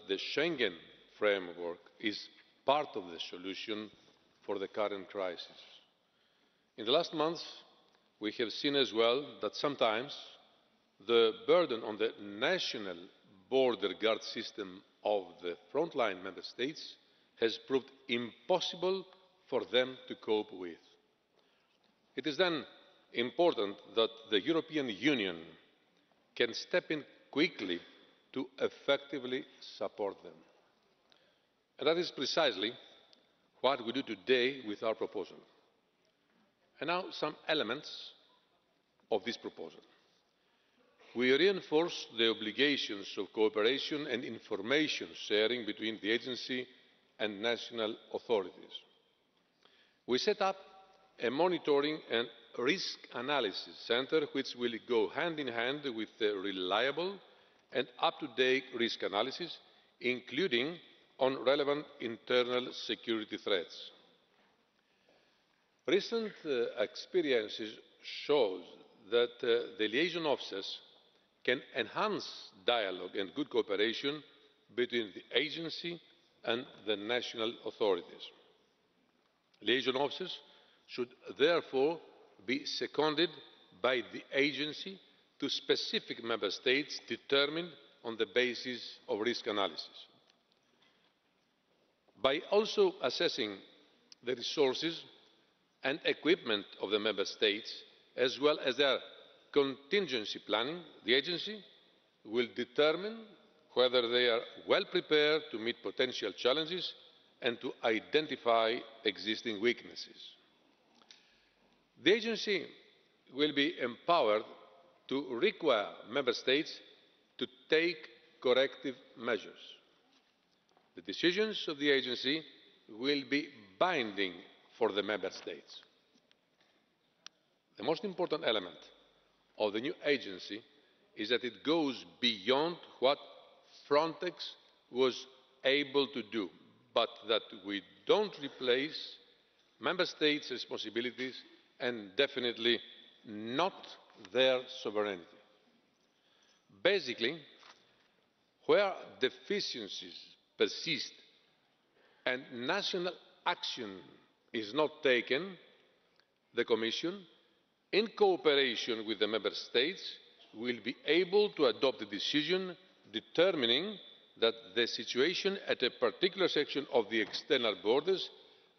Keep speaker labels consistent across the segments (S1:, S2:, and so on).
S1: the Schengen framework is part of the solution for the current crisis. In the last months, we have seen as well that sometimes the burden on the national border guard system of the frontline Member States has proved impossible for them to cope with. It is then important that the European Union can step in quickly to effectively support them. And that is precisely what we do today with our proposal. And now some elements of this proposal. We reinforce the obligations of cooperation and information sharing between the agency and national authorities. We set up a monitoring and risk analysis centre which will go hand in hand with the reliable and up-to-date risk analysis, including on relevant internal security threats. Recent experiences show that the liaison officers can enhance dialogue and good cooperation between the agency and the national authorities. Liaison officers should therefore be seconded by the agency to specific Member States determined on the basis of risk analysis. By also assessing the resources and equipment of the Member States, as well as their contingency planning, the agency will determine whether they are well prepared to meet potential challenges and to identify existing weaknesses. The agency will be empowered to require Member States to take corrective measures. The decisions of the agency will be binding for the Member States. The most important element of the new agency is that it goes beyond what Frontex was able to do, but that we don't replace Member States' responsibilities and definitely not their sovereignty. Basically, where deficiencies persist and national action is not taken, the Commission, in cooperation with the Member States, will be able to adopt a decision determining that the situation at a particular section of the external borders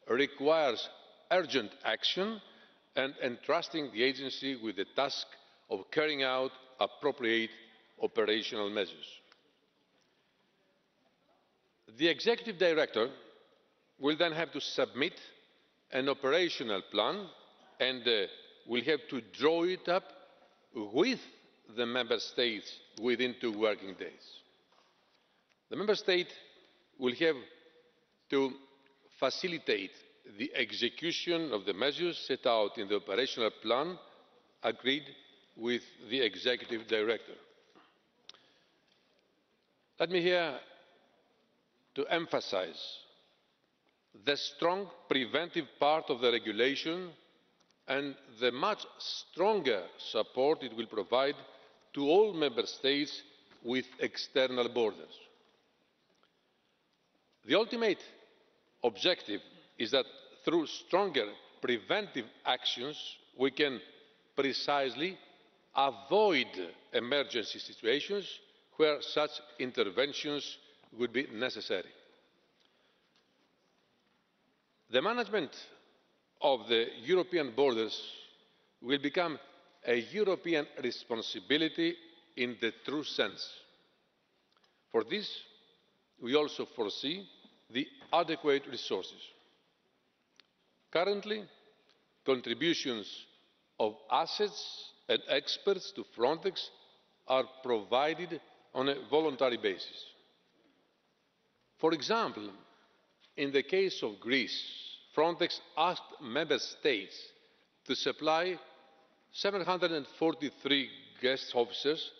S1: requires urgent action and entrusting the agency with the task of carrying out appropriate operational measures. The Executive Director will then have to submit an operational plan and will have to draw it up with the Member States within 2 working days. The Member State will have to facilitate the execution of the measures set out in the operational plan agreed with the Executive Director. Let me here to emphasise the strong preventive part of the regulation and the much stronger support it will provide to all Member States with external borders. The ultimate objective is that through stronger preventive actions we can precisely avoid emergency situations where such interventions would be necessary. The management of the European borders will become a European responsibility in the true sense. For this, we also foresee the adequate resources. Currently, contributions of assets and experts to Frontex are provided on a voluntary basis. For example, in the case of Greece, Frontex asked Member States to supply 743 guest officers,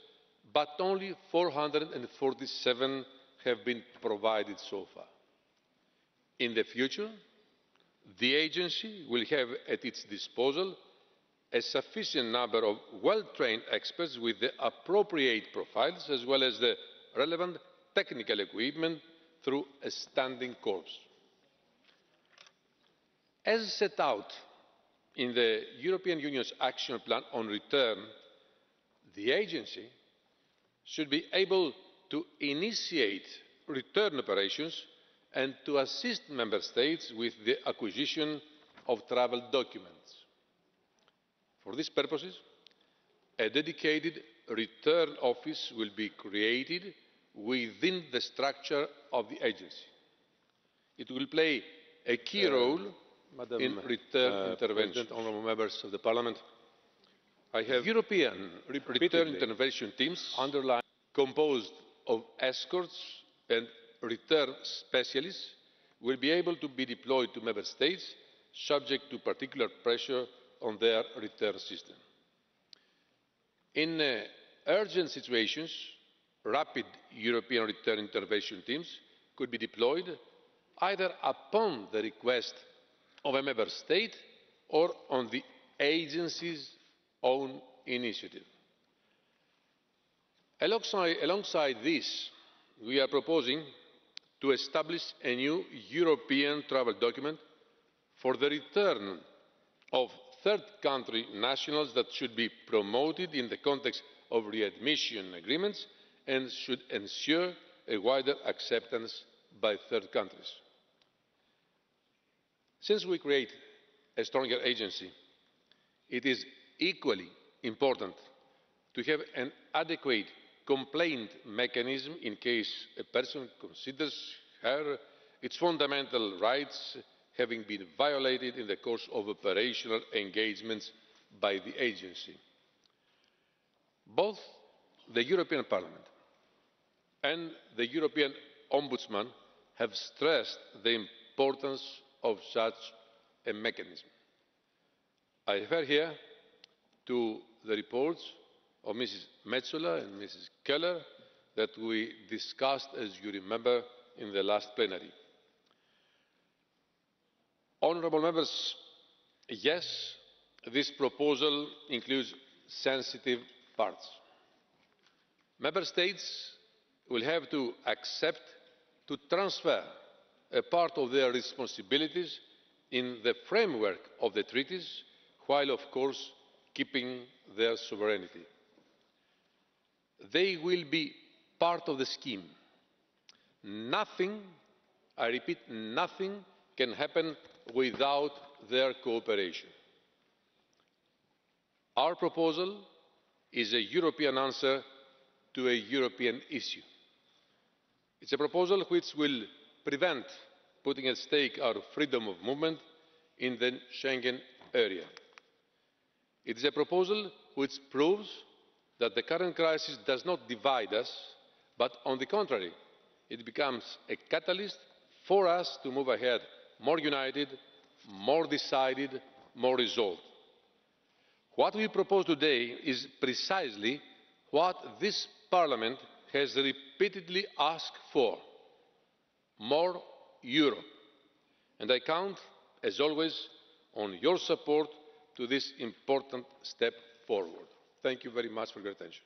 S1: but only 447 have been provided so far. In the future, the agency will have at its disposal a sufficient number of well-trained experts with the appropriate profiles as well as the relevant technical equipment through a standing corps. As set out in the European Union's Action Plan on Return, the Agency should be able to initiate return operations and to assist Member States with the acquisition of travel documents. For these purposes, a dedicated return office will be created within the structure of the agency. It will play a key role in return intervention. Honourable members of the Parliament, I have European return intervention teams composed of escorts and return specialists will be able to be deployed to Member States subject to particular pressure on their return system. In urgent situations, rapid European return intervention teams could be deployed either upon the request of a Member State or on the agency's own initiative. Alongside this, we are proposing to establish a new European travel document for the return of third country nationals that should be promoted in the context of readmission agreements and should ensure a wider acceptance by third countries. Since we create a stronger agency, it is equally important to have an adequate complaint mechanism in case a person considers its fundamental rights having been violated in the course of operational engagements by the agency. Both the European Parliament and the European Ombudsman have stressed the importance of such a mechanism. I refer here to the reports of Mrs Metsola and Mrs Keller that we discussed, as you remember, in the last plenary. Honourable members, yes, this proposal includes sensitive parts. Member States will have to accept to transfer a part of their responsibilities in the framework of the treaties, while of course keeping their sovereignty. They will be part of the scheme. Nothing, I repeat, nothing can happen without their cooperation. Our proposal is a European answer to a European issue. It's a proposal which will prevent putting at stake our freedom of movement in the Schengen area. It is a proposal which proves that the current crisis does not divide us, but on the contrary, it becomes a catalyst for us to move ahead more united, more decided, more resolved. What we propose today is precisely what this Parliament has repeatedly asked for: more Europe. And I count, as always, on your support to this important step forward. Thank you very much for your attention.